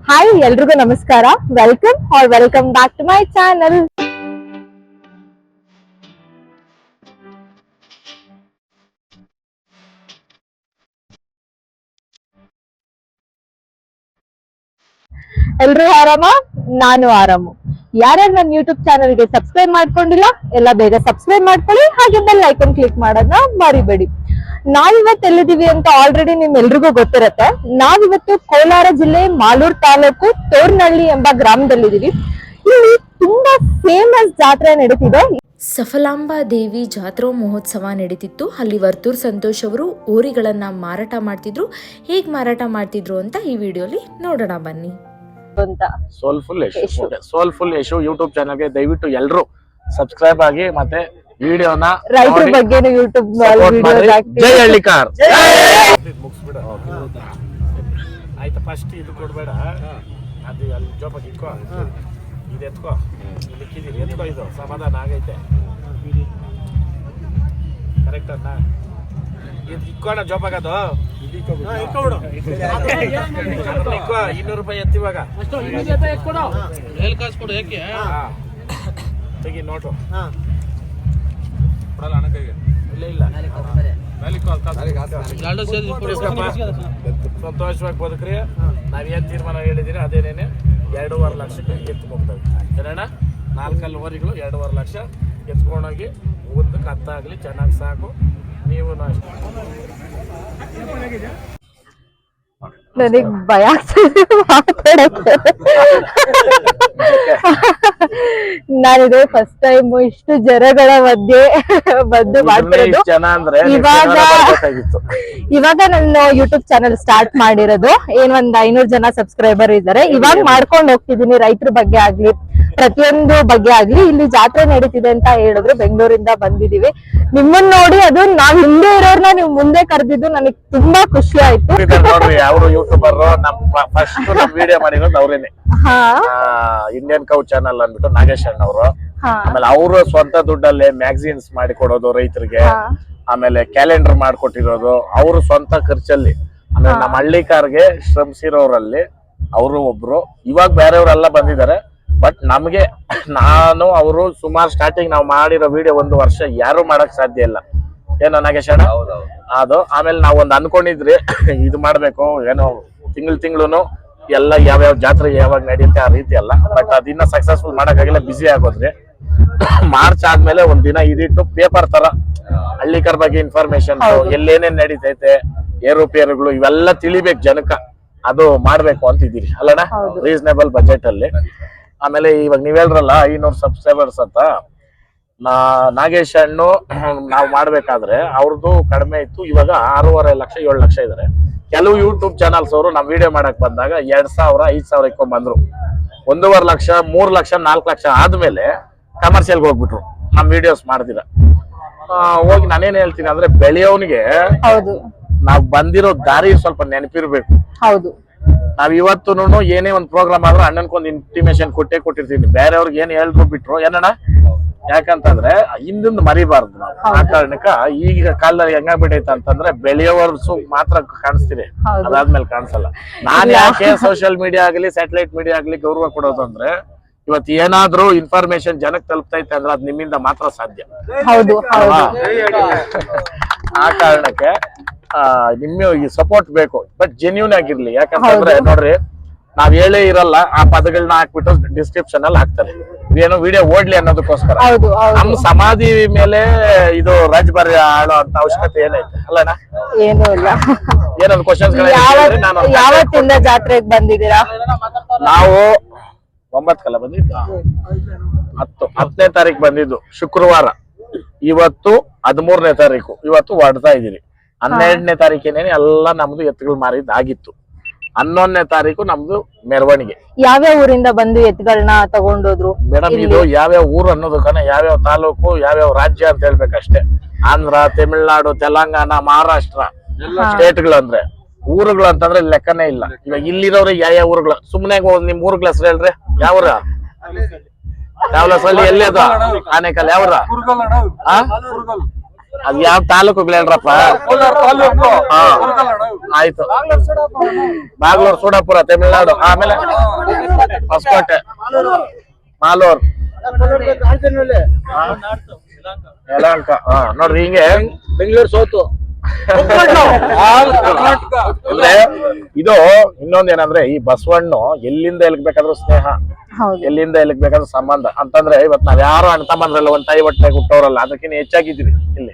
Hi ಎಲ್ರಿಗೂ ನಮಸ್ಕಾರ. Welcome back to my channel. ಎಲ್ರು ಆರಾಮ? ನಾನು ಆರಾಮು. ಯಾರ್ಯಾರು ನನ್ನ ಯೂಟ್ಯೂಬ್ ಚಾನಲ್ಗೆ ಸಬ್ಸ್ಕ್ರೈಬ್ ಮಾಡ್ಕೊಂಡಿಲ್ಲ ಎಲ್ಲ ಬೇಗ ಸಬ್ಸ್ಕ್ರೈಬ್ ಮಾಡ್ಕೊಳ್ಳಿ, ಹಾಗೆ ಬೆಲ್ ಐಕಾನ್ ಕ್ಲಿಕ್ ಮಾಡೋದನ್ನ ಮರಿಬೇಡಿ. ನಾವಿವತ್ತು ಎಲ್ಲಿದ್ದೀವಿ ಅಂತ ಆಲ್ರೆಡಿ ನಿಮ್ಮೆಲ್ರಿಗೂ ಗೊತ್ತಿರತ್ತೆ. ನಾವಿವತ್ತು ಕೋಲಾರ ಜಿಲ್ಲೆ ಮಾಲೂರು ತಾಲೂಕು ತೋರ್ನಹಳ್ಳಿ ಎಂಬ ಗ್ರಾಮದಲ್ಲಿದ್ದೀವಿ. ಇಲ್ಲಿ ತುಂಬಾ ಫೇಮಸ್ ಜಾತ್ರೆ ನಡೀತಿದೆ. ಸಫಲಾಂಬಾ ದೇವಿ ಜಾತ್ರಾ ಮಹೋತ್ಸವ ನಡೀತಿತ್ತು. ಅಲ್ಲಿ ವರ್ತೂರ್ ಸಂತೋಷ್ ಅವರು ಓರಿಗಳನ್ನ ಮಾರಾಟ ಮಾಡ್ತಿದ್ರು. ಹೇಗ್ ಮಾರಾಟ ಮಾಡ್ತಿದ್ರು ಅಂತ ಈ ವಿಡಿಯೋಲಿ ನೋಡೋಣ ಬನ್ನಿ. ಸೋಲ್ಫುಲ್ ಯಶು ಯೂಟ್ಯೂಬ್ ಚಾನಲ್ಗೆ ದಯವಿಟ್ಟು ಎಲ್ಲರೂ ಸಬ್ಸ್ಕ್ರೈಬ್ ಆಗಿ ಮತ್ತೆ ವಿಡಿಯೋನ ರೈತರ ಬಗ್ಗೆ ಯೂಟ್ಯೂಬ್ ಜೈ ಹಳ್ಳಿಕಾರ್ ಆಯ್ತಾ. ಫಸ್ಟ್ ಇದು ಕೊಡ್ಬೇಡ, ಅದು ಅಲ್ಲಿ ಜೋಪಾಗಿ ಇಟ್ಕೋ, ಇದು ಎತ್ಕೋ, ಇಲ್ಲಿಕ್ಕಿದ್ದೀರಿ ಎತ್ಕೋ, ಇದು ಸಮಾಧಾನ ಆಗೈತೆ. ಕರೆಕ್ಟ್ ಅಣ್ಣ, ಇದು ಇಕ್ಕೋಣ ಜೋಪಾಗದು ಇಕ್ಕೋ, 200 ರೂಪಾಯಿ ಎತ್ತಿವಾಗ ತೆಗಿ ನೋಟು. ಇಲ್ಲ ಸಂತೋಷವಾಗಿ ಬದುಕ್ರಿ. ನಾವೇನ್ ತೀರ್ಮಾನ ಹೇಳಿದೀನಿ ಅದೇನೇನೆ 2.5 ಲಕ್ಷಕ್ಕೆ ಎತ್ತು ಹೋಗ್ತವೆ ಏನಣ್ಣ. 4 ಓರಿಗಳು 2.5 ಲಕ್ಷ ಎತ್ಕೊಂಡೋಗಿ ಒಂದಕ್ಕೆ ಹತ್ತಾಗಲಿ, ಚೆನ್ನಾಗಿ ಸಾಕು. ನೀವು ನನಗ್ ಭಯ ಮಾತಾಡಕ್ಕೆ. ನಾನಿದೆ ಫಸ್ಟ್ ಟೈಮ್ ಇಷ್ಟು ಜನಗಳ ಮಧ್ಯೆ ಬಂದು ಮಾಡ್ತಿರೋದು. ಇವಾಗ ನಾನು ಯೂಟ್ಯೂಬ್ ಚಾನಲ್ ಸ್ಟಾರ್ಟ್ ಮಾಡಿರೋದು. ಒಂದ್ 500 ಜನ ಸಬ್ಸ್ಕ್ರೈಬರ್ ಇದ್ದಾರೆ. ಇವಾಗ ಮಾಡ್ಕೊಂಡು ಹೋಗ್ತಿದೀನಿ. ರೈತರ ಬಗ್ಗೆ ಆಗ್ಲಿ, ಪ್ರತಿಯೊಂದು ಬಗ್ಗೆ ಆಗ್ಲಿ. ಇಲ್ಲಿ ಜಾತ್ರೆ ನಡೀತಿದೆ ಅಂತ ಹೇಳಿದ್ರು, ಬೆಂಗಳೂರಿಂದ ಬಂದಿದೀವಿ. ನಿಮ್ಮನ್ನ ನೋಡಿ, ಅದು ನಾವ್ ಹಿಂದೆ ಇರೋರ್ನ ನೀವು ಮುಂದೆ ಕರೆದಿದ್ದು ನನಗ್ ತುಂಬಾ ಖುಷಿ ಆಯ್ತು. ಅವರು ಯೂಟ್ಯೂಬರ್ ಫಸ್ಟ್ ವಿಡಿಯೋ ಮಾಡಿರೋದು ಅವ್ರೇನೆ. ಇಂಡಿಯನ್ ಕೌ ಚಾನಲ್ ಅಂದ್ಬಿಟ್ಟು ನಾಗೇಶ್ ಅಣ್ಣ ಅವರು. ಆಮೇಲೆ ಅವರು ಸ್ವಂತ ದುಡ್ಡಲ್ಲೇ ಮ್ಯಾಗಝಿನ್ಸ್ ಮಾಡಿ ಕೊಡೋದು ರೈತರಿಗೆ. ಆಮೇಲೆ ಕ್ಯಾಲೆಂಡರ್ ಮಾಡ್ಕೊಟ್ಟಿರೋದು ಅವರು ಸ್ವಂತ ಖರ್ಚಲ್ಲಿ. ಆಮೇಲೆ ನಮ್ಮ ಹಳ್ಳಿಕಾರ್ಗೆ ಶ್ರಮಿಸಿರೋರಲ್ಲಿ ಅವರು ಒಬ್ರು. ಇವಾಗ ಬೇರೆಯವರೆಲ್ಲ ಬಂದಿದ್ದಾರೆ. ಬಟ್ ನಮ್ಗೆ ನಾನು ಅವರು ಸುಮಾರು ಸ್ಟಾರ್ಟಿಂಗ್ ನಾವು ಮಾಡಿರೋ ವಿಡಿಯೋ 1 ವರ್ಷ ಯಾರು ಮಾಡಕ್ ಸಾಧ್ಯ ಇಲ್ಲ. ಏನೋ ನಾಗೇಶ್ ಅಣ್ಣ ಅದು. ಆಮೇಲೆ ನಾವ್ ಒಂದ್ ಅನ್ಕೊಂಡಿದ್ರಿ ಇದು ಮಾಡ್ಬೇಕು ಏನೋ ತಿಂಗಳು ಎಲ್ಲ ಯಾವ್ಯಾವ ಜಾತ್ರೆ ಯಾವಾಗ ನಡೆಯುತ್ತೆ ಆ ರೀತಿ ಅಲ್ಲ. ಬಟ್ ಅದಿನ್ನ ಸಕ್ಸಸ್ಫುಲ್ ಮಾಡಕ್ಕಾಗಿಲ್ಲ, ಬಿಸಿ ಆಗೋದ್ರಿ. ಮಾರ್ಚ್ ಆದ್ಮೇಲೆ ಒಂದ್ ದಿನ ಇದಿಟ್ಟು ಪೇಪರ್ ತರ ಹಳ್ಳಿಕರ್ ಬಗ್ಗೆ ಇನ್ಫಾರ್ಮೇಶನ್, ಎಲ್ಲೇನೇನ್ ನಡೀತೈತೆ, ಏರುಪೇರುಗಳು ಇವೆಲ್ಲ ತಿಳಿಬೇಕು ಜನಕ್ಕ. ಅದು ಮಾಡ್ಬೇಕು ಅಂತಿದ್ದೀರಿ ಅಲ್ಲಣ್ಣ, ರೀಸನೇಬಲ್ ಬಜೆಟ್ ಅಲ್ಲಿ. ಆಮೇಲೆ ಇವಾಗ ನೀವ್ ಹೇಳ್ರಲ್ಲ 500 ಸಬ್ಸ್ಕ್ರೈಬರ್ಸ್ ಅಂತ. ನಾಗೇಶ್ ಹಣ್ಣು ನಾವ್ ಮಾಡ್ಬೇಕಾದ್ರೆ ಅವ್ರದ್ದು ಕಡಿಮೆ ಇತ್ತು. ಇವಾಗ 6.5 ಲಕ್ಷ 7 ಲಕ್ಷ ಇದಾರೆ. ಕೆಲವು ಯೂಟ್ಯೂಬ್ ಚಾನಲ್ಸ್ ಅವರು ನಮ್ ವಿಡಿಯೋ ಮಾಡಕ್ ಬಂದಾಗ 2,000 5,000 ಇಕ್ಕೊಂಡ್ ಬಂದ್ರು. 1.5 ಲಕ್ಷ 3 ಲಕ್ಷ 4 ಲಕ್ಷ ಆದ್ಮೇಲೆ ಕಮರ್ಷಿಯಲ್ಗೆ ಹೋಗ್ಬಿಟ್ರು ನಮ್ ವಿಡಿಯೋಸ್ ಮಾಡ್ದಿರ. ಹೋಗಿ ನಾನೇನ್ ಹೇಳ್ತೀನಿ ಅಂದ್ರೆ, ಬೆಳೆಯೋನ್ಗೆ ನಾವ್ ಬಂದಿರೋ ದಾರಿ ಸ್ವಲ್ಪ ನೆನಪಿರ್ಬೇಕು. ಹೌದು, ನಾವ್ ಇವತ್ತು ಏನೇ ಒಂದ್ ಪ್ರೋಗ್ರಾಮ್ ಆದ್ರೂ ಅಣ್ಣನ್ಕೊಂದ್ ಇಂಟಿಮೇಶನ್ ಕೊಟ್ಟಿರ್ತೀನಿ. ಬೇರೆಯವ್ರಿಗೆ ಏನ್ ಹೇಳಿದ್ರು ಬಿಟ್ರು ಏನಣ್ಣ, ಯಾಕಂತಂದ್ರೆ ಹಿಂದಿಂದ ಮರಿಬಾರ್ದು ನಾವು. ಆ ಕಾರಣಕ್ಕ ಈಗ ಕಾಲದಲ್ಲಿ ಹೆಂಗಾಗ್ಬಿಟ್ಟೈತೆ ಅಂತಂದ್ರೆ, ಬೆಳೆಯೋವರ್ಸು ಮಾತ್ರ ಕಾಣಿಸ್ತೀರಿ, ಅದಾದ್ಮೇಲೆ ಕಾಣಿಸಲ್ಲ. ನಾನ್ ಯಾಕೆ ಸೋಷಿಯಲ್ ಮೀಡಿಯಾ ಆಗ್ಲಿ ಸ್ಯಾಟಲೈಟ್ ಮೀಡಿಯಾ ಆಗ್ಲಿ ಗೌರವ ಕೊಡೋದು ಅಂದ್ರೆ, ಇವತ್ತು ಏನಾದ್ರೂ ಇನ್ಫಾರ್ಮೇಶನ್ ಜನಕ್ಕೆ ತಲುಪ್ತೈತೆ ಅಂದ್ರೆ ಅದ್ ನಿಮ್ಮಿಂದ ಮಾತ್ರ ಸಾಧ್ಯ. ಆ ಕಾರಣಕ್ಕೆ ನಿಮ್ಮ ಈ ಸಪೋರ್ಟ್ ಬೇಕು, ಬಟ್ ಜೆನ್ಯೂನ್ ಆಗಿರ್ಲಿ. ಯಾಕಂತಂದ್ರೆ ನೋಡ್ರಿ, ನಾವ್ ಹೇಳೇ ಇರಲ್ಲ, ಆ ಪದಗಳನ್ನ ಹಾಕ್ಬಿಟ್ಟು ಡಿಸ್ಕ್ರಿಪ್ಷನ್ ಅಲ್ಲಿ ಹಾಕ್ತಾರೆ. ಏನೋ ವಿಡಿಯೋ ಓಡ್ಲಿ ಅನ್ನೋದಕ್ಕೋಸ್ಕರ. ನಮ್ ಸಮಾಧಿ ಮೇಲೆ ಇದು ರಾಜಬಾರಿ ಆಡೋ ಅಂತ ಅವಶ್ಯಕತೆ ಏನೈತೆ ಅಲ್ಲಣ್ಣ? ಏನೂ ಇಲ್ಲ. ಏನೊಂದು ಕ್ವಶನ್ಸ್ ಯಾವತ್ತಿಂದ ಜಾತ್ರೆಗೆ ಬಂದಿದ್ದೀರಾ? ನಾವು 9 ಬಂದಿದ್ದು, 10ನೇ ತಾರೀಕು ಬಂದಿದ್ದು ಶುಕ್ರವಾರ. ಇವತ್ತು 13ನೇ ತಾರೀಕು. ಇವತ್ತು ಹೊಡ್ತಾ ಇದೀರಿ. 12ನೇ ತಾರೀಕೇನೇನೆ ಎಲ್ಲ ನಮ್ದು ಎತ್ತುಗಳು ಮಾರಿದ್ ಆಗಿತ್ತು. 11ನೇ ತಾರೀಕು ನಮ್ದು ಮೆರವಣಿಗೆ. ಯಾವ್ಯಾವ ಊರಿಂದ ಬಂದು ಎತ್ತುಗಳನ್ನ ತಗೊಂಡೋದ್ರು ಮೇಡಮ್? ಇದು ಯಾವ್ಯಾವ ಊರು ಅನ್ನೋದಕ್ಕನ ಯಾವ್ಯಾವ ತಾಲೂಕು ಯಾವ್ಯಾವ ರಾಜ್ಯ ಅಂತ ಹೇಳ್ಬೇಕಷ್ಟೇ. ಆಂಧ್ರ, ತಮಿಳ್ನಾಡು, ತೆಲಂಗಾಣ, ಮಹಾರಾಷ್ಟ್ರ ಸ್ಟೇಟ್ಗಳು ಅಂದ್ರೆ. ಊರುಗಳು ಅಂತಂದ್ರೆ ಲೆಕ್ಕನೇ ಇಲ್ಲ. ಇವಾಗ ಇಲ್ಲಿರೋರಿಗೆ ಯಾವ ಊರುಗಳು? ಸುಮ್ನೆ ನಿಮ್ ಊರುಗಳ ಹೆಸರು ಹೇಳ್ರಿ. ಯಾವ್ರ ಯಾವ ಹೆಸರಲ್ಲಿ? ಎಲ್ಲಿ ಅದು? ಆನೇಕಲ್ ಯಾವ್ರ? ಅದ್ ಯಾವ ತಾಲೂಕು ಹೇಳ್ರಪ್ಪ? ಹಾ ಆಯ್ತು, ಬಾಗ್ಲೂರ್ ಸೂಡಾಪುರ ತಮಿಳ್ನಾಡು. ಆಮೇಲೆ ಹೊಸಕೋಟೆ, ಮಾಲೂರ್, ಯಲಹಂಕ. ಹಾ ನೋಡ್ರಿ ಹಿಂಗೆ ಬೆಂಗಳೂರು ಸೋತು ಅಂದ್ರೆ ಇದು ಇನ್ನೊಂದ್ ಏನಂದ್ರೆ ಈ ಬಸವಣ್ಣು ಎಲ್ಲಿಂದ ಎಲ್ಗ್ ಬೇಕಾದ್ರೂ ಸ್ನೇಹ, ಎಲ್ಲಿಂದ ಎಲ್ಲಿಗ್ ಬೇಕಾದ್ರೂ ಸಂಬಂಧ ಅಂತಂದ್ರೆ ಇವತ್ ನಾವ್ ಯಾರು ಅಣ್ಣ ತಮ್ಮಂದ್ರಲ್ಲ ಒಂದ್ ತಾಯಿ ಹೊಟ್ಟೆಗೆ ಹುಟ್ಟೋರಲ್ಲ, ಅದಕ್ಕಿಂತ ಹೆಚ್ಚಾಗಿದ್ವಿ ಇಲ್ಲಿ.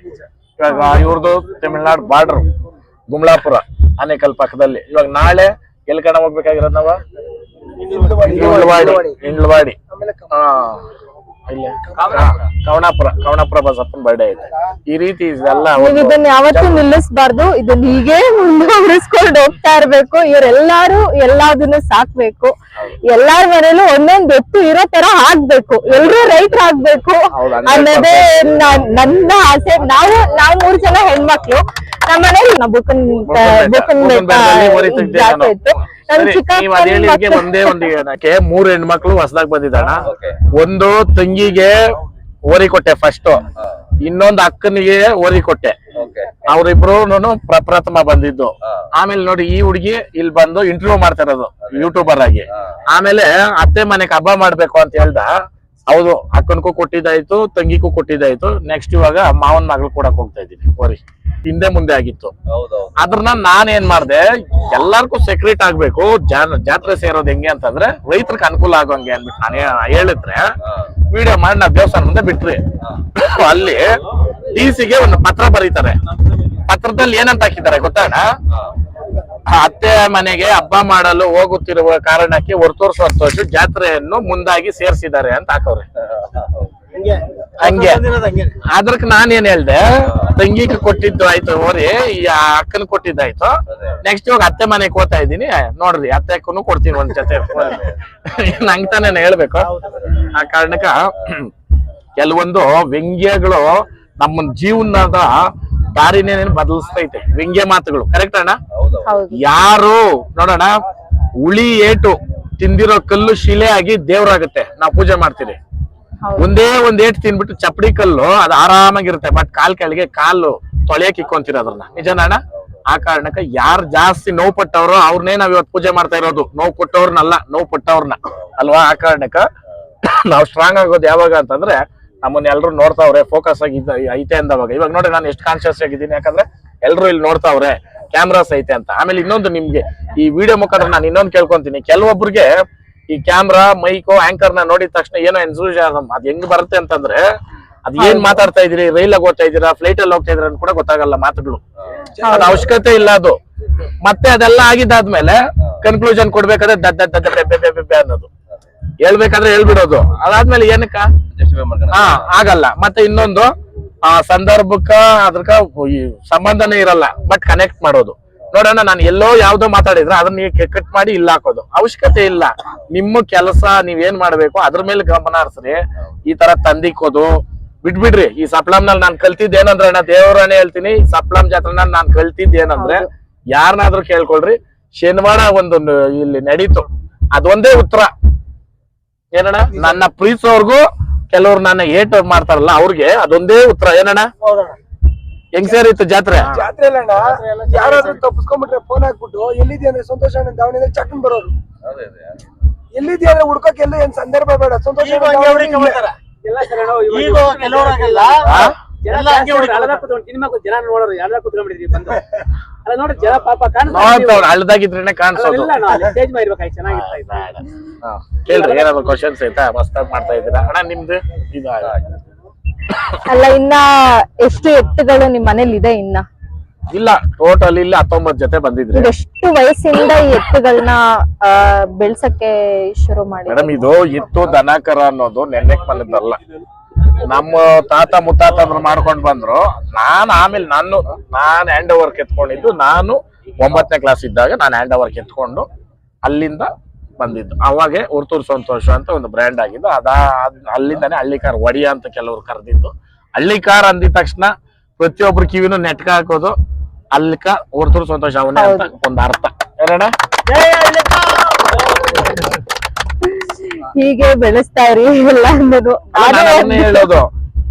ಇವಾಗ ಇವ್ರದ್ದು ತಮಿಳ್ನಾಡು ಬಾರ್ಡರ್ ಗುಮ್ಲಾಪುರ ಆನೇಕಲ್ ಪಕ್ಕದಲ್ಲಿ. ಇವಾಗ ನಾಳೆ ಎಲ್ಲಿ ಕಣ ಹೋಗ್ಬೇಕಾಗಿರೋದ್ ನಾವ? ಇಂಡ್ಲವಾಡಿ. ಹಾ ಇಲ್ಲಿ ಕವಣಾಪುರ ಬಸಪ್ಪನ ಬರ್ಡೇ ಐತೆ. ಈ ರೀತಿ ಇದೆಲ್ಲ ಇದನ್ನ ಯಾವತ್ತೂ ನಿಲ್ಲಿಸಬಾರ್ದು, ಇದನ್ನ ಹೀಗೆ ಮುಂದುವರಿಸ್ಕೊಂಡು ಹೋಗ್ತಾ ಇರ್ಬೇಕು. ಇವರೆಲ್ಲಾರು ಎಲ್ಲದನ್ನು ಸಾಕ್ಬೇಕು, ಎಲ್ಲಾರ ಮನೇಲೂ ಒಂದೊಂದ್ ಎತ್ತು ಇರೋ ತರ ಆಗ್ಬೇಕು, ಎಲ್ರೂ ರೈತರಾಗ್ಬೇಕು ಅನ್ನೋದೇ ನನ್ನ ಆಸೆ. ನಾವು 3 ಜನ ಹೆಣ್ಮಕ್ಳು, ನಮ್ಮ ಮನೇಲಿ ಬುಕ್ಕನ್ ಜಾಸ್ತಿ ಇತ್ತು. ಒಂದೇ ಒಂದು 3 ಹೆಣ್ಮಕ್ಳು ಹೊಸದಾಗಿ ಬಂದಿದ್ದಾಣ. ಒಂದು ತಂಗಿಗೆ ಓರಿ ಕೊಟ್ಟೆ ಫಸ್ಟ್, ಇನ್ನೊಂದು ಅಕ್ಕನಿಗೆ ಓರಿ ಕೊಟ್ಟೆ. ಅವ್ರಿಬ್ರು ಪ್ರಪ್ರಥಮ ಬಂದಿದ್ದು. ಆಮೇಲೆ ನೋಡಿ ಈ ಹುಡುಗಿ ಇಲ್ಲಿ ಬಂದು ಇಂಟರ್ವ್ಯೂ ಮಾಡ್ತಾ ಇರೋದು ಯೂಟ್ಯೂಬರ್ ಆಗಿ. ಆಮೇಲೆ ಅತ್ತೆ ಮನೆಗೆ ಹಬ್ಬ ಮಾಡ್ಬೇಕು ಅಂತ ಹೇಳ್ದ. ಹೌದು, ಅಕ್ಕನ್ಗೂ ಕೊಟ್ಟಿದ್ದಾಯ್ತು, ತಂಗಿಗೂ ಕೊಟ್ಟಿದ್ದಾಯ್ತು. ನೆಕ್ಸ್ಟ್ ಇವಾಗ ಮಾವನ್ ಮಗಳು ಕೊಡಕ್ ಹೋಗ್ತಾ ಇದೀನಿ ಓರಿ. ಹಿಂದೆ ಮುಂದೆ ಆಗಿತ್ತು. ಅದ್ರನ್ನ ನಾನ್ ಏನ್ ಮಾಡ್ದೆ, ಎಲ್ಲಾರ್ಗೂ ಸೆಕ್ರೆಟ್ ಆಗ್ಬೇಕು, ಜಾತ್ರೆ ಸೇರೋದ್ ಹೆಂಗೆ ಅಂತಂದ್ರೆ ರೈತರಿಗೆ ಅನುಕೂಲ ಆಗೋಂಗೆ ಅನ್ಬಿಟ್ಟು ನಾನೇ ಹೇಳಿದ್ರೆ ವಿಡಿಯೋ ಮಾಡಿ ನಾವ್ ದೇವಸ್ಥಾನ ಮುಂದೆ ಬಿಟ್ರಿ. ಅಲ್ಲಿ ಡಿಸಿಗೆ ಒಂದು ಪತ್ರ ಬರೀತಾರೆ. ಪತ್ರದಲ್ಲಿ ಏನಂತ ಹಾಕಿದ್ದಾರೆ ಗೊತ್ತಾಣ? ಅತ್ತೆ ಮನೆಗೆ ಹಬ್ಬ ಮಾಡಲು ಹೋಗುತ್ತಿರುವ ಕಾರಣಕ್ಕೆ ಹೊರತೂರು ಸಂತೋಷ ಜಾತ್ರೆಯನ್ನು ಮುಂದಾಗಿ ಸೇರ್ಸಿದ್ದಾರೆ ಅಂತ ಹಾಕವ್ರೆ. ಹಂಗೆ ಅದ್ರಕ್ ನಾನೇನ್ ಹೇಳ್ದೆ, ತಂಗಿಗೆ ಕೊಟ್ಟಿದ್ದು ಆಯ್ತು ಓರಿ, ಈ ಅಕ್ಕನ್ ಕೊಟ್ಟಿದ್ದಾಯ್ತು. ನೆಕ್ಸ್ಟ್ ಇವಾಗ ಅತ್ತೆ ಮನೆಗೆ ಹೋಗ್ತಾ ಇದೀನಿ, ನೋಡ್ರಿ ಅತ್ತೆ ಅಕ್ಕನು ಕೊಡ್ತೀನಿ ಒಂದ್ ಜೊತೆ. ನಂಗ್ ತಾನೇ ಹೇಳ್ಬೇಕು. ಆ ಕಾರಣಕ್ಕ ಕೆಲವೊಂದು ವ್ಯಂಗ್ಯಗಳು ನಮ್ಮ ಜೀವನದ ದಾರಿನೇ ಬದಲಿಸ್ತೈತೆ. ವ್ಯಂಗ್ಯ ಮಾತುಗಳು ಕರೆಕ್ಟ್ ಅಣ್ಣ? ಯಾರು ನೋಡೋಣ, ಉಳಿ ಏಟು ತಿಂದಿರೋ ಕಲ್ಲು ಶಿಲೆ ಆಗಿ ದೇವ್ರಾಗುತ್ತೆ. ನಾವು ಪೂಜೆ ಮಾಡ್ತೀವಿ. ಒಂದೇ ಒಂದ್ ಏಟು ತಿನ್ಬಿಟ್ಟು ಚಪ್ಪಡಿ ಕಲ್ಲು ಅದು ಆರಾಮಾಗಿರುತ್ತೆ, ಬಟ್ ಕಾಲ್ ಕೆಳಗೆ ಕಾಲು ತೊಳೆಯಕ್ ಇಕ್ಕೊಂತೀರ ಅದನ್ನ. ನಿಜನ ಅಣ್ಣ? ಆ ಕಾರಣಕ್ಕ ಯಾರು ಜಾಸ್ತಿ ನೋವು ಪಟ್ಟವ್ರು ಅವ್ರನ್ನೇ ನಾವ್ ಇವತ್ತು ಪೂಜೆ ಮಾಡ್ತಾ ಇರೋದು. ನೋವು ಕೊಟ್ಟವ್ರನ್ನಲ್ಲ, ನೋವು ಪಟ್ಟವ್ರನ್ನ ಅಲ್ವಾ? ಆ ಕಾರಣಕ್ಕ ನಾವ್ ಸ್ಟ್ರಾಂಗ್ ಆಗೋದು ಯಾವಾಗ ಅಂತಂದ್ರೆ ನಮ್ಮನ್ನ ಎಲ್ರು ನೋಡ್ತಾವ್ರೆ, ಫೋಕಸ್ ಆಗಿ ಐತೆ ಅಂದವಾಗ. ಇವಾಗ ನೋಡಿ ನಾನು ಎಷ್ಟು ಕಾನ್ಶಿಯಸ್ ಆಗಿದ್ದೀನಿ, ಯಾಕಂದ್ರೆ ಎಲ್ರು ಇಲ್ಲಿ ನೋಡ್ತಾವ್ರೆ, ಕ್ಯಾಮ್ರಾಸ್ ಐತೆ ಅಂತ. ಆಮೇಲೆ ಇನ್ನೊಂದು ನಿಮ್ಗೆ ಈ ವಿಡಿಯೋ ಮುಖಾಂತರ ನಾನು ಇನ್ನೊಂದು ಕೇಳ್ಕೊಂತೀನಿ, ಕೆಲವೊಬ್ರಿಗೆ ಈ ಕ್ಯಾಮ್ರಾ ಮೈಕು ಆಂಕರ್ ನ ನೋಡಿದ ತಕ್ಷಣ ಏನೋ ಎನ್ಸೂಸಿಯಾಸಮ್ ಅದ್ ಹೆಂಗ್ ಬರುತ್ತೆ ಅಂತಂದ್ರೆ, ಅದ್ ಏನ್ ಮಾತಾಡ್ತಾ ಇದೀರಿ, ರೈಲ್ ಆಗಿ ಹೋಗ್ತಾ ಇದೀರಾ, ಫ್ಲೈಟ್ ಅಲ್ಲಿ ಹೋಗ್ತಾ ಇದ್ರ ಕೂಡ ಗೊತ್ತಾಗಲ್ಲ ಮಾತುಗಳು. ಅದ್ ಅವಶ್ಯಕತೆ ಇಲ್ಲ ಅದು. ಮತ್ತೆ ಅದೆಲ್ಲ ಆಗಿದ್ದಾದ್ಮೇಲೆ ಕನ್ಕ್ಲೂಷನ್ ಕೊಡ್ಬೇಕಾದ್ರೆ ದಡ್ಡ ಅನ್ನೋದು, ಹೇಳ್ಬೇಕಾದ್ರೆ ಹೇಳ್ಬಿಡೋದು. ಅದಾದ್ಮೇಲೆ ಏನಕ್ಕ ಆಗಲ್ಲ. ಮತ್ತೆ ಇನ್ನೊಂದು ಸಂದರ್ಭಕ್ಕ ಅದಕ್ಕ ಸಂಬಂಧನೇ ಇರಲ್ಲ, ಬಟ್ ಕನೆಕ್ಟ್ ಮಾಡೋದು. ನೋಡೋಣ, ನಾನು ಎಲ್ಲೋ ಯಾವ್ದೋ ಮಾತಾಡಿದ್ರೆ ಅದನ್ನ ಕಟ್ ಮಾಡಿ ಇಲ್ಲ ಹಾಕೋದು ಅವಶ್ಯಕತೆ ಇಲ್ಲ. ನಿಮ್ಮ ಕೆಲಸ ನೀವೇನ್ ಮಾಡ್ಬೇಕು ಅದ್ರ ಮೇಲೆ ಗಮನ ಹರಿಸ್ರಿ. ಈ ತರ ತಂದಿಕ್ಕೋದು ಬಿಟ್ಬಿಡ್ರಿ. ಈ ಸಪ್ಲಂನಲ್ಲಿ ನಾನ್ ಕಲ್ತಿದ್ ಏನಂದ್ರೆ ಅಣ್ಣ, ದೇವರನ್ನೇ ಹೇಳ್ತೀನಿ, ಸಪ್ಲಂ ಜಾತ್ರೆನಲ್ಲಿ ನಾನ್ ಕಲ್ತಿದ್ ಏನಂದ್ರೆ, ಯಾರನ್ನಾದ್ರೂ ಕೇಳ್ಕೊಳ್ರಿ, ಶನಿವಾರ ಒಂದು ಇಲ್ಲಿ ನಡೀತು, ಅದೊಂದೇ ಉತ್ತರ. ಏನಣ್ಣ, ನನ್ನ ಪ್ರೀತಿಸೋರ್ಗು ಕೆಲವ್ರು ನನ್ನ ಏಟ್ ಮಾಡ್ತಾರಲ್ಲ ಅವ್ರಿಗೆ ಅದೊಂದೇ ಉತ್ತರ. ಏನಣ್ಣ, ಹೆಂಗ್ ಸೇರಿತ್ತು ಜಾತ್ರೆ? ಜಾತ್ರೆ ಅಲ್ಲ ಯಾರಾದ್ರೂ ತಪ್ಪಿಸ್ಕೊಂಡ್ಬಿಟ್ರೆ ಫೋನ್ ಹಾಕ್ಬಿಟ್ಟು ಎಲ್ಲಿದ್ಯಾ ಅಂದ್ರೆ ಸಂತೋಷ ದಾವಣಗೆರೆ ಚಕ್ಕನ್ ಬರೋರು, ಎಲ್ಲಿದ್ಯಾ ಅಂದ್ರೆ ಹುಡ್ಕಕ್ ಎಲ್ಲ ಏನ್ ಸಂದರ್ಭ ಬೇಡ. ಸಂತೋಷ ಜನ ನೋಡೋರು ಯಾರ ಕುತ್ಕೊಂಡ್ಬಿಟ್ಟಿದ್ವಿ ಬಂದು ಅಲ್ಲ ನೋಡಿ, ಜನ ಪಾಪ ಹಳ್ಳದಾಗಿದ್ರೇನೆ ಕಾಣಿಸೋದು. ಕೇಳ್ರಿ, ಏನಾದ್ರು ಕ್ವಶನ್ಸ್ ಐತಾ? ಮಸ್ತಾಗಿ ಮಾಡ್ತಾ ಇದ್ದೀರಾ ಅಣ್ಣ. ನಿಮ್ದು ಇದು ಅಲ್ಲ, ಇನ್ನ ಎಷ್ಟು ಎತ್ತುಗಳು ನಿಮ್ ಮನೇಲಿ ಇದೆ? ಇನ್ನ ಇಲ್ಲ, ಟೋಟಲ್ ಇಲ್ಲಿ 19 ಜೊತೆ ಬಂದಿದ್ರೆ. ಎಷ್ಟು ವಯಸ್ಸಿಂದ ಈ ಎತ್ತುಗಳನ್ನ ಬೆಳ್ಸಕ್ಕೆ ಶುರು ಮಾಡಿ? ಮೇಡಮ್, ಇದು ಎತ್ತು ದನಕರ ಅನ್ನೋದು ನೆನ್ನೆಕ್ ಬಂದದ್ದಲ್ಲ. ನಮ್ಮ ತಾತ ಮುತ್ತಾತಂದ್ರು ಮಾಡ್ಕೊಂಡ್ ಬಂದ್ರು. ಆಮೇಲೆ ನಾನ್ ಹ್ಯಾಂಡ್ ಓವರ್ ಕೆತ್ಕೊಂಡಿದ್ದು. ನಾನು 9ನೇ ಕ್ಲಾಸ್ ಇದ್ದಾಗ ನಾನು ಹ್ಯಾಂಡ್ ಓವರ್ ಕೆತ್ಕೊಂಡು ಅಲ್ಲಿಂದ ಬಂದಿದ್ದು. ಅವಾಗೆ ಹೊರತೂರು ಸಂತೋಷ ಅಂತ ಒಂದು ಬ್ರ್ಯಾಂಡ್ ಆಗಿದ್ದು. ಅಲ್ಲಿಂದಾನೆ ಹಳ್ಳಿಕಾರ್ ಒಡಿಯ ಅಂತ ಕೆಲವರು ಕರೆದಿದ್ದು. ಹಳ್ಳಿಕಾರ್ ಅಂದಿದ ತಕ್ಷಣ ಪ್ರತಿಯೊಬ್ರು ಕಿವಿನೂ ನೆಟ್ಕ ಹಾಕೋದು, ಅಲ್ಲಿಕ ಹೊರತೂರು ಸಂತೋಷ ಅವನೇ ಅಂತ ಒಂದು ಅರ್ಥ. ಏನಣ್ಣ, ಹೀಗೆ ಬೆಳೆಸ್ತಾ ಇರಿ ಎಲ್ಲ ಅನ್ನೋದು ಹೇಳೋದು.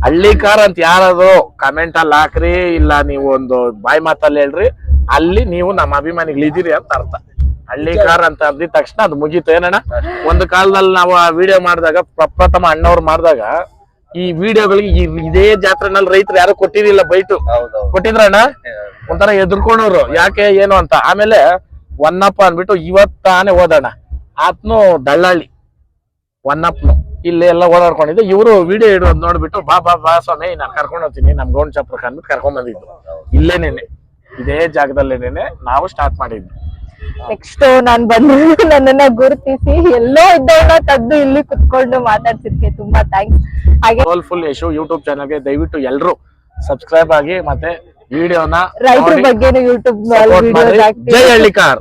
ಹಳ್ಳಿಕಾರ ಅಂತ ಯಾರಾದ್ರು ಕಮೆಂಟ್ ಅಲ್ಲಿ ಹಾಕ್ರಿ, ಇಲ್ಲ ನೀವು ಒಂದು ಬಾಯಿ ಮಾತಲ್ಲಿ ಹೇಳ್ರಿ, ಅಲ್ಲಿ ನೀವು ನಮ್ಮ ಅಭಿಮಾನಿಗಳು ಇದೀರಿ ಅಂತ ಅರ್ಥ. ಹಳ್ಳಿಕಾರ ಅಂತ ಅಂದಿದ ತಕ್ಷಣ ಅದು ಮುಗೀತು ಏನಣ್ಣ. ಒಂದು ಕಾಲದಲ್ಲಿ ನಾವು ಆ ವಿಡಿಯೋ ಮಾಡಿದಾಗ, ಪ್ರಪ್ರಥಮ ಅಣ್ಣವ್ರು ಮಾಡಿದಾಗ, ಈ ವಿಡಿಯೋಗಳಿಗೆ ಇದೇ ಜಾತ್ರೆನಲ್ಲಿ ರೈತರು ಯಾರು ಕೊಟ್ಟಿದಿಲ್ಲ, ಬೈಟು ಕೊಟ್ಟಿದ್ರಣ್ಣ, ಒಂಥರ ಎದುರ್ಕೊಂಡವ್ರು ಯಾಕೆ ಏನು ಅಂತ. ಆಮೇಲೆ ಒನ್ನಪ್ಪ ಅನ್ಬಿಟ್ಟು ಇವತ್ತಾನೆ ಹೋದಣ್ಣ, ಆತ್ನು ದಳ್ಳಾಳಿ ಒನ್ನಪ್ಪನು ಇಲ್ಲಿ ಎಲ್ಲ ಓಡಾಡ್ಕೊಂಡಿದ್ದು. ಇವರು ವಿಡಿಯೋ ಇಡೋದು ನೋಡ್ಬಿಟ್ಟು ಬಾ ಬಾ ಬಾ ಸ್ವಾಮಿ ನಾನು ಕರ್ಕೊಂಡು ಹೋಗ್ತೀನಿ ನಮ್ ಗೌಂಡ್ ಚಪ್ರಕ್ಕೆ ಅಂದ್ಬಿಟ್ಟು ಕರ್ಕೊಂಡ್ ಬಂದಿದ್ದು. ಇಲ್ಲೇನೇನೆ ಇದೇ ಜಾಗದಲ್ಲೇನೆ ನಾವು ಸ್ಟಾರ್ಟ್ ಮಾಡಿದ್ವಿ. ನೆಕ್ಸ್ಟ್ ನಾನ್ ಬಂದು ನನ್ನನ್ನ ಗುರುತಿಸಿ ಎಲ್ಲೋ ಇದ್ದವನ್ನ ತದ್ದು ಇಲ್ಲಿ ಕುತ್ಕೊಂಡು ಮಾತಾಡ್ಸಿದ್ಕೆ ತುಂಬಾ ಥ್ಯಾಂಕ್ಸ್. ಹಾಗೆ ಸೋಲ್ಫುಲ್ ಯಶು ಯೂಟ್ಯೂಬ್ ಚಾನಲ್ಗೆ ದಯವಿಟ್ಟು ಎಲ್ರು ಸಬ್ಸ್ಕ್ರೈಬ್ ಆಗಿ, ಮತ್ತೆ ವಿಡಿಯೋನ ರೈತರ ಬಗ್ಗೆನೂ ಯೂಟ್ಯೂಬ್ ಜೈ ಹಳ್ಳಿಕಾರ್.